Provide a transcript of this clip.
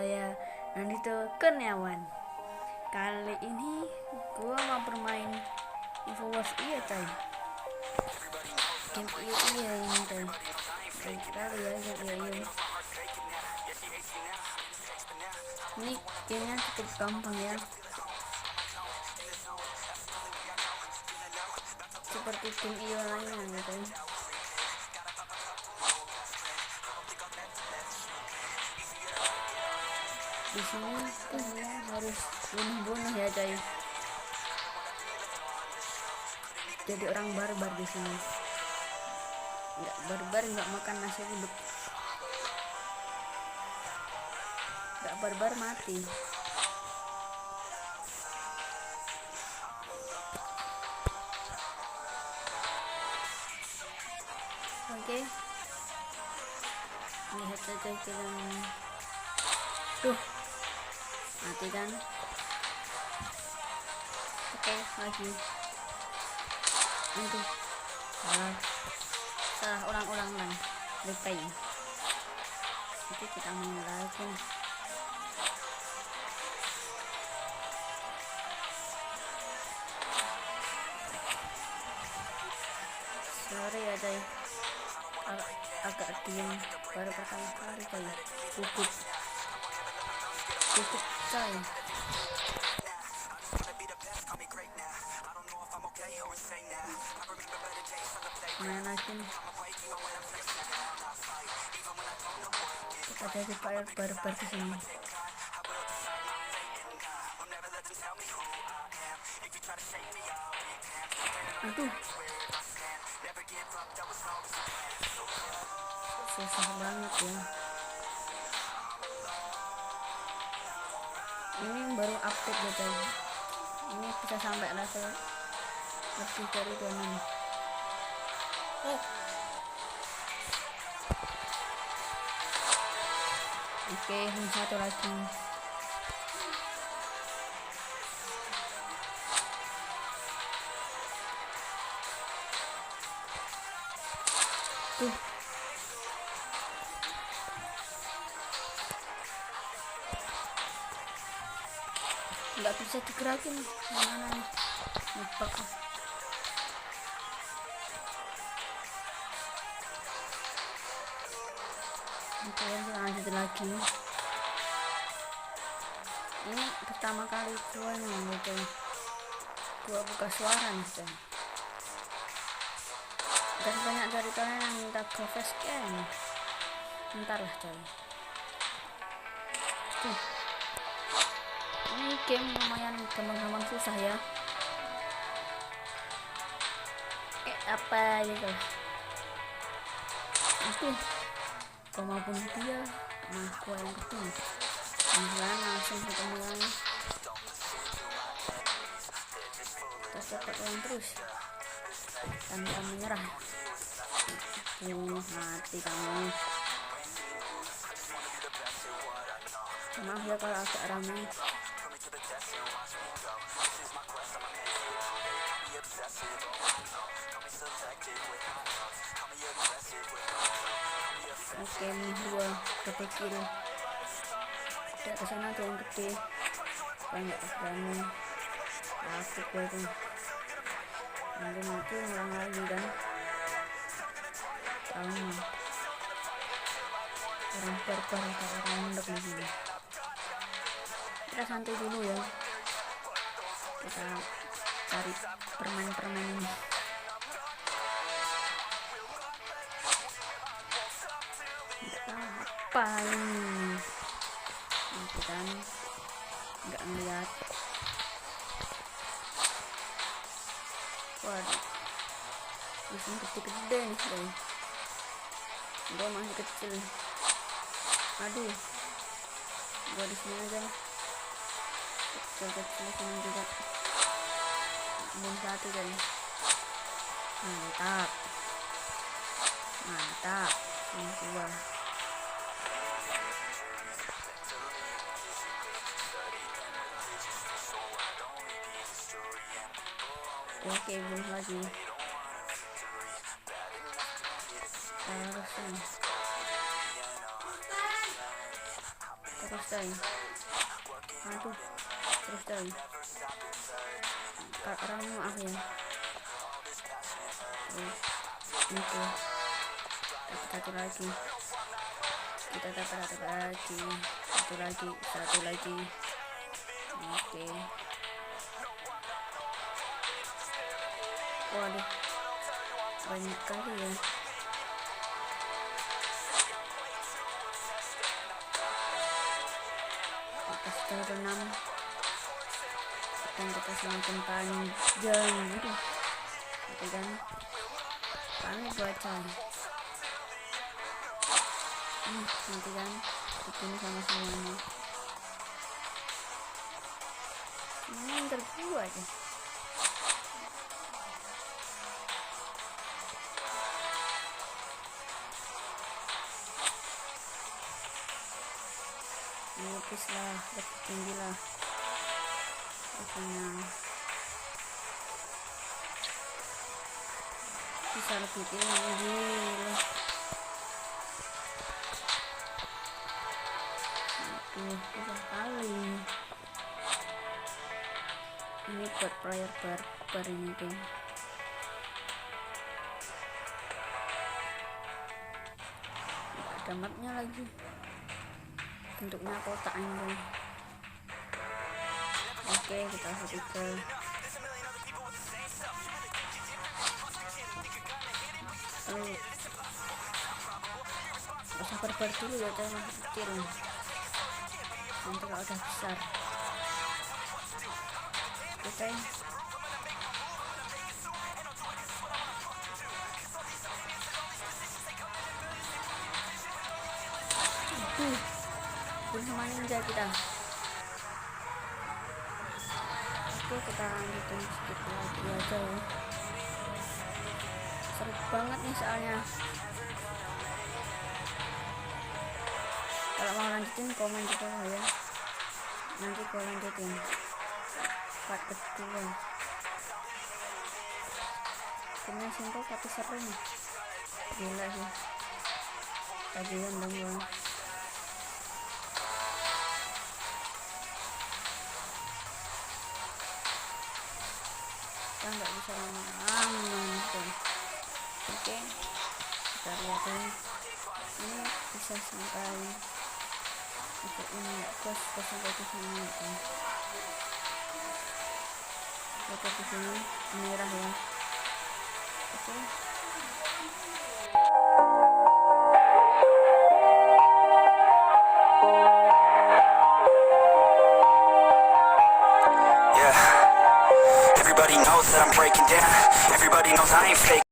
saya Nandito Kurniawan. Kali ini gua mau bermain Infowars coy. Game ini coy. Kali ya game ini gamenya cukup gampang ya, seperti game lainnya gitu. Di sini kalian harus bunuh ya coy. Jadi orang barbar di sini. Nggak barbar, nggak makan nasi uduk. Nggak barbar mati. Oke. Lihat saja kita. Tuh. Mati kan. Oke, lagi. Itu salah ulang replay. Oke, kita main lagi. Sorry ya coy, agak diam baru pertama kali coy. Cukup coy. Main lagi nih. Kita jadi player barbar di sini. Aduh, susah banget ya. Ini baru update ya coy. Ini bisa sampai level lebih dari 26. Oke, ini satu lagi. Tuh. Nggak bisa digerakin. Mana nih? Ngepak. Oke, lanjut lagi. Ini pertama kali gua nih gitu. Gua buka suara nih coy. Dan banyak dari kalian yang minta ke facecam. Ntar lah coy. Tuh. Ini game lumayan gampang susah ya. Apa gitu. Aduh, kau mau bunuh dia, gua yang ketemu. Langsung ketemu lagi. Kita cepat terus tanpa menyerah. Mati kamu. Maaf ya kalau agak ramai. Oke, nih dua double kill. Udah kesana tuh yang gede. Banyak berani. Takut gue tuh. Nanti mati ngulang lagi kan. Trauma. Orang barbar atau orang mendek di sini. Kita santai dulu ya. Kita cari permen-permen ini. Apa ini? Itu kan nggak ngeliat. Waduh, di sini gede-gede nih guys. Gua masih kecil. Aduh, gua di sini aja. Kecil sini juga. Belum satu kan. Mantap. Ini dua. Oke, bunuh lagi. Harusnya terus deh. Aduh, terus deh. Orang maaf ya. Terus itu satu lagi, kita dapat satu lagi. Oke. Waduh, banyak kali ya. Kita sudah berenam dan kita semakin panjang. Aduh, tapi kan kami baca nanti kan bikin sama semuanya yang terbuat aja. Lupis lah, lebih tinggi lah pokoknya, bisa lebih tinggi lah. Susah kali ini buat player barbar ini tuh. Ada mapnya lagi, bentuknya kotak ini. Oke, kita vertikal. Usah barbar dulu ya, jangan kecil nanti kalau udah besar. Oke, bersama ninja kita. Oke, kita lanjutin sedikit lagi aja ya, seru banget nih soalnya. Kalau mau lanjutin komen juga lah ya, nanti gue lanjutin part kedua. Gamenya simpel tapi seru nih, gila sih, tagihan dong gue. Kita nggak bisa aman tuh. Oke, kita lihat ini bisa sampai untuk ini kos sampai ke sini tuh. Kita ke sini merah ya. Oke. Everybody knows that I'm breaking down. Everybody knows I ain't fake.